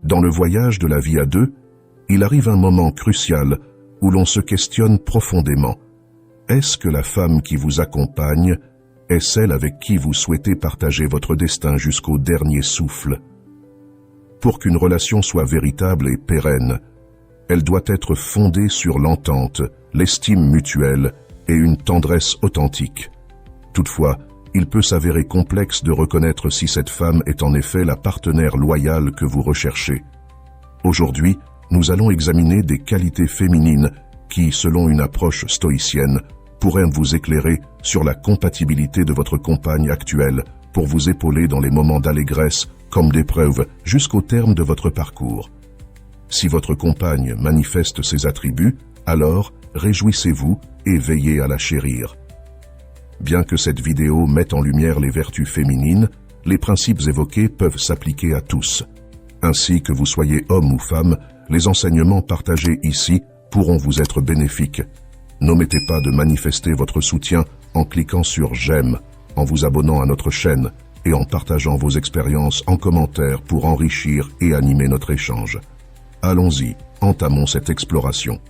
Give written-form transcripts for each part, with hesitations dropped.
Dans le voyage de la vie à deux, il arrive un moment crucial où l'on se questionne profondément. Est-ce que la femme qui vous accompagne est celle avec qui vous souhaitez partager votre destin jusqu'au dernier souffle? Pour qu'une relation soit véritable et pérenne, elle doit être fondée sur l'entente, l'estime mutuelle et une tendresse authentique. Toutefois, il peut s'avérer complexe de reconnaître si cette femme est en effet la partenaire loyale que vous recherchez. Aujourd'hui, nous allons examiner des qualités féminines qui, selon une approche stoïcienne, pourraient vous éclairer sur la compatibilité de votre compagne actuelle pour vous épauler dans les moments d'allégresse comme d'épreuve jusqu'au terme de votre parcours. Si votre compagne manifeste ces attributs, alors réjouissez-vous et veillez à la chérir. Bien que cette vidéo mette en lumière les vertus féminines, les principes évoqués peuvent s'appliquer à tous. Ainsi que vous soyez homme ou femme, les enseignements partagés ici pourront vous être bénéfiques. N'omettez pas de manifester votre soutien en cliquant sur « J'aime », en vous abonnant à notre chaîne et en partageant vos expériences en commentaire pour enrichir et animer notre échange. Allons-y, entamons cette exploration.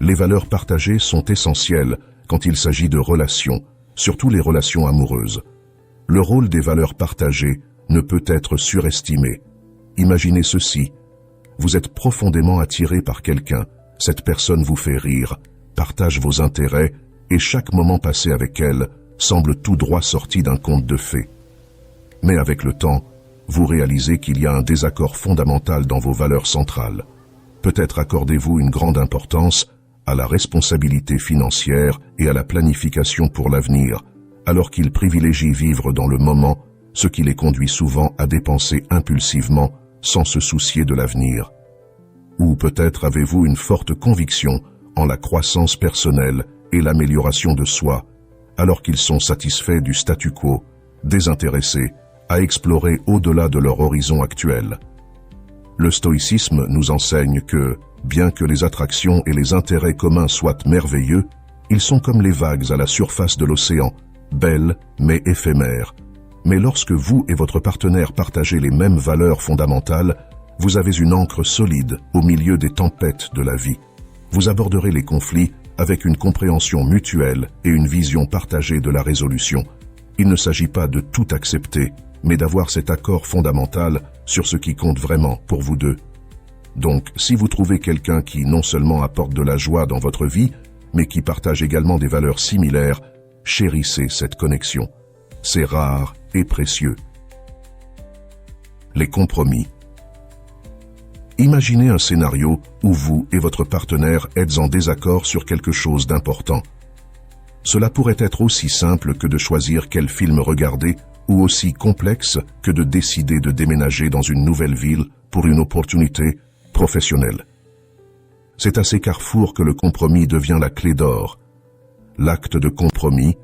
Les valeurs partagées sont essentielles quand il s'agit de relations, surtout les relations amoureuses. Le rôle des valeurs partagées ne peut être surestimé. Imaginez ceci. Vous êtes profondément attiré par quelqu'un, cette personne vous fait rire, partage vos intérêts et chaque moment passé avec elle semble tout droit sorti d'un conte de fées. Mais avec le temps, vous réalisez qu'il y a un désaccord fondamental dans vos valeurs centrales. Peut-être accordez-vous une grande importance à la responsabilité financière et à la planification pour l'avenir, alors qu'il privilégie vivre dans le moment, ce qui les conduit souvent à dépenser impulsivement sans se soucier de l'avenir. Ou peut-être avez-vous une forte conviction en la croissance personnelle et l'amélioration de soi, alors qu'ils sont satisfaits du statu quo, désintéressés à explorer au-delà de leur horizon actuel. Le stoïcisme nous enseigne que, bien que les attractions et les intérêts communs soient merveilleux, ils sont comme les vagues à la surface de l'océan, belles mais éphémères. Mais lorsque vous et votre partenaire partagez les mêmes valeurs fondamentales, vous avez une ancre solide au milieu des tempêtes de la vie. Vous aborderez les conflits avec une compréhension mutuelle et une vision partagée de la résolution. Il ne s'agit pas de tout accepter, mais d'avoir cet accord fondamental sur ce qui compte vraiment pour vous deux. Donc, si vous trouvez quelqu'un qui non seulement apporte de la joie dans votre vie, mais qui partage également des valeurs similaires, chérissez cette connexion. C'est rare et précieux. Les compromis. Imaginez un scénario où vous et votre partenaire êtes en désaccord sur quelque chose d'important. Cela pourrait être aussi simple que de choisir quel film regarder ou aussi complexe que de décider de déménager dans une nouvelle ville pour une opportunité professionnelle. C'est à ces carrefours que le compromis devient la clé d'or. L'acte de compromis,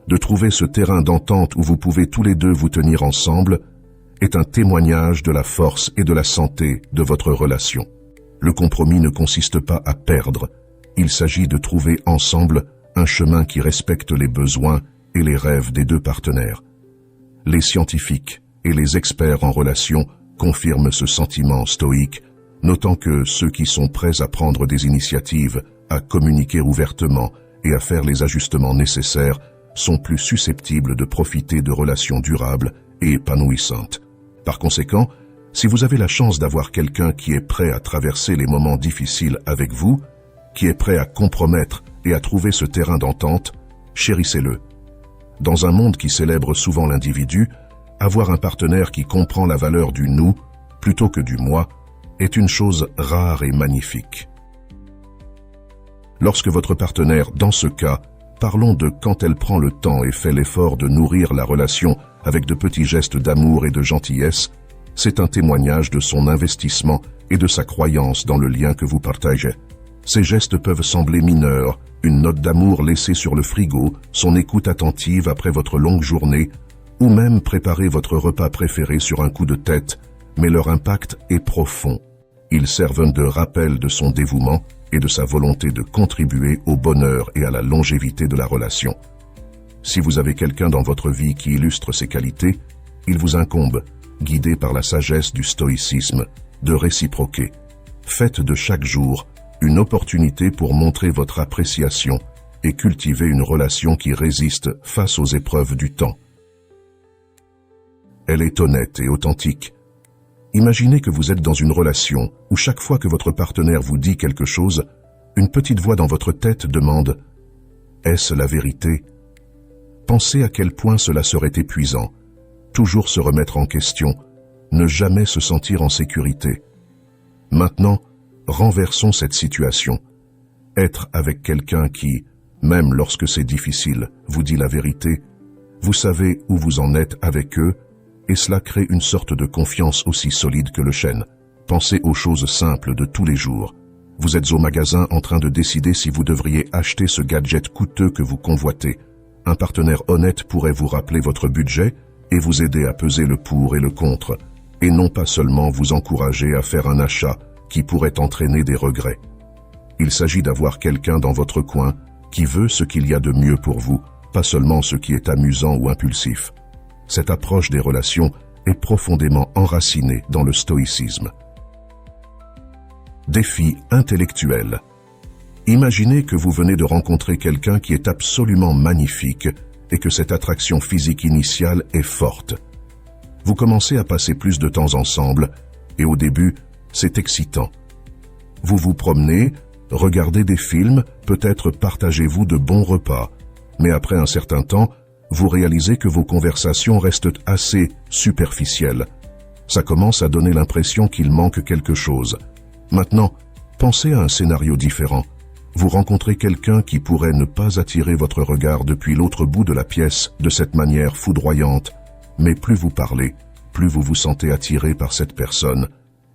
de trouver ce terrain d'entente où vous pouvez tous les deux vous tenir ensemble, est un témoignage de la force et de la santé de votre relation. Le compromis ne consiste pas à perdre, il s'agit de trouver ensemble un chemin qui respecte les besoins et les rêves des deux partenaires. Les scientifiques et les experts en relations confirment ce sentiment stoïque, notant que ceux qui sont prêts à prendre des initiatives, à communiquer ouvertement et à faire les ajustements nécessaires sont plus susceptibles de profiter de relations durables et épanouissantes. Par conséquent, si vous avez la chance d'avoir quelqu'un qui est prêt à traverser les moments difficiles avec vous, qui est prêt à compromettre et à trouver ce terrain d'entente, chérissez-le. Dans un monde qui célèbre souvent l'individu, avoir un partenaire qui comprend la valeur du « nous » plutôt que du « moi » est une chose rare et magnifique. Lorsque votre partenaire, dans ce cas, parlons de quand elle prend le temps et fait l'effort de nourrir la relation avec de petits gestes d'amour et de gentillesse, c'est un témoignage de son investissement et de sa croyance dans le lien que vous partagez. Ces gestes peuvent sembler mineurs, une note d'amour laissée sur le frigo, son écoute attentive après votre longue journée, ou même préparer votre repas préféré sur un coup de tête, mais leur impact est profond. Ils servent de rappel de son dévouement et de sa volonté de contribuer au bonheur et à la longévité de la relation. Si vous avez quelqu'un dans votre vie qui illustre ces qualités, il vous incombe guidés par la sagesse du stoïcisme, de réciproquer. Faites de chaque jour une opportunité pour montrer votre appréciation et cultiver une relation qui résiste face aux épreuves du temps. Elle est honnête et authentique. Imaginez que vous êtes dans une relation où chaque fois que votre partenaire vous dit quelque chose, une petite voix dans votre tête demande « Est-ce la vérité ?» Pensez à quel point cela serait épuisant. Toujours se remettre en question, ne jamais se sentir en sécurité. Maintenant, renversons cette situation. Être avec quelqu'un qui, même lorsque c'est difficile, vous dit la vérité, vous savez où vous en êtes avec eux, et cela crée une sorte de confiance aussi solide que le chêne. Pensez aux choses simples de tous les jours. Vous êtes au magasin en train de décider si vous devriez acheter ce gadget coûteux que vous convoitez. Un partenaire honnête pourrait vous rappeler votre budget et vous aider à peser le pour et le contre, et non pas seulement vous encourager à faire un achat qui pourrait entraîner des regrets. Il s'agit d'avoir quelqu'un dans votre coin qui veut ce qu'il y a de mieux pour vous, pas seulement ce qui est amusant ou impulsif. Cette approche des relations est profondément enracinée dans le stoïcisme. Défi intellectuel. Imaginez que vous venez de rencontrer quelqu'un qui est absolument magnifique et que cette attraction physique initiale est forte. Vous commencez à passer plus de temps ensemble et au début, c'est excitant. Vous vous promenez, regardez des films, peut-être partagez-vous de bons repas, mais après un certain temps, vous réalisez que vos conversations restent assez superficielles. Ça commence à donner l'impression qu'il manque quelque chose. Maintenant, pensez à un scénario différent. Vous rencontrez quelqu'un qui pourrait ne pas attirer votre regard depuis l'autre bout de la pièce de cette manière foudroyante, mais plus vous parlez, plus vous vous sentez attiré par cette personne.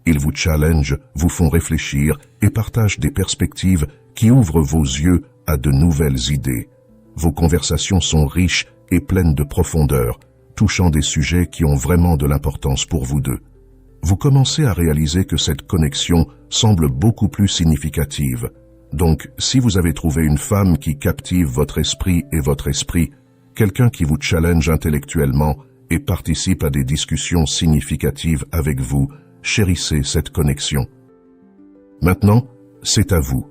Ils vous challengent, vous font réfléchir et partagent des perspectives qui ouvrent vos yeux à de nouvelles idées. Vos conversations sont riches et pleines de profondeur, touchant des sujets qui ont vraiment de l'importance pour vous deux. Vous commencez à réaliser que cette connexion semble beaucoup plus significative. Donc, si vous avez trouvé une femme qui captive votre esprit et votre esprit, quelqu'un qui vous challenge intellectuellement et participe à des discussions significatives avec vous, chérissez cette connexion. Maintenant, c'est à vous.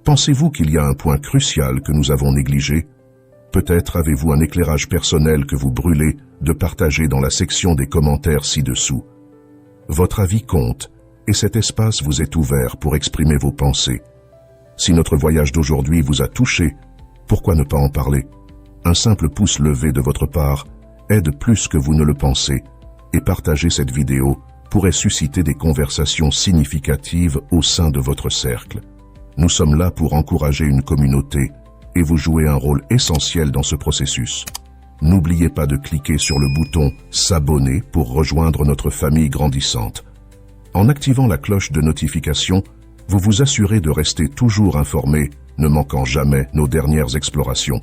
Pensez-vous qu'il y a un point crucial que nous avons négligé? Peut-être avez-vous un éclairage personnel que vous brûlez de partager dans la section des commentaires ci-dessous. Votre avis compte, et cet espace vous est ouvert pour exprimer vos pensées. Si notre voyage d'aujourd'hui vous a touché, pourquoi ne pas en parler? Un simple pouce levé de votre part aide plus que vous ne le pensez, et partager cette vidéo pourrait susciter des conversations significatives au sein de votre cercle. Nous sommes là pour encourager une communauté, et vous jouez un rôle essentiel dans ce processus. N'oubliez pas de cliquer sur le bouton « S'abonner » pour rejoindre notre famille grandissante. En activant la cloche de notification, vous vous assurez de rester toujours informé, ne manquant jamais nos dernières explorations.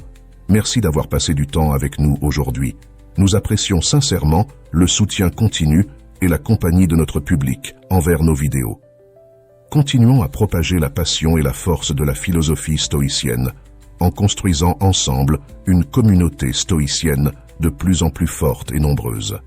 Merci d'avoir passé du temps avec nous aujourd'hui. Nous apprécions sincèrement le soutien continu et la compagnie de notre public envers nos vidéos. Continuons à propager la passion et la force de la philosophie stoïcienne, en construisant ensemble une communauté stoïcienne de plus en plus forte et nombreuse.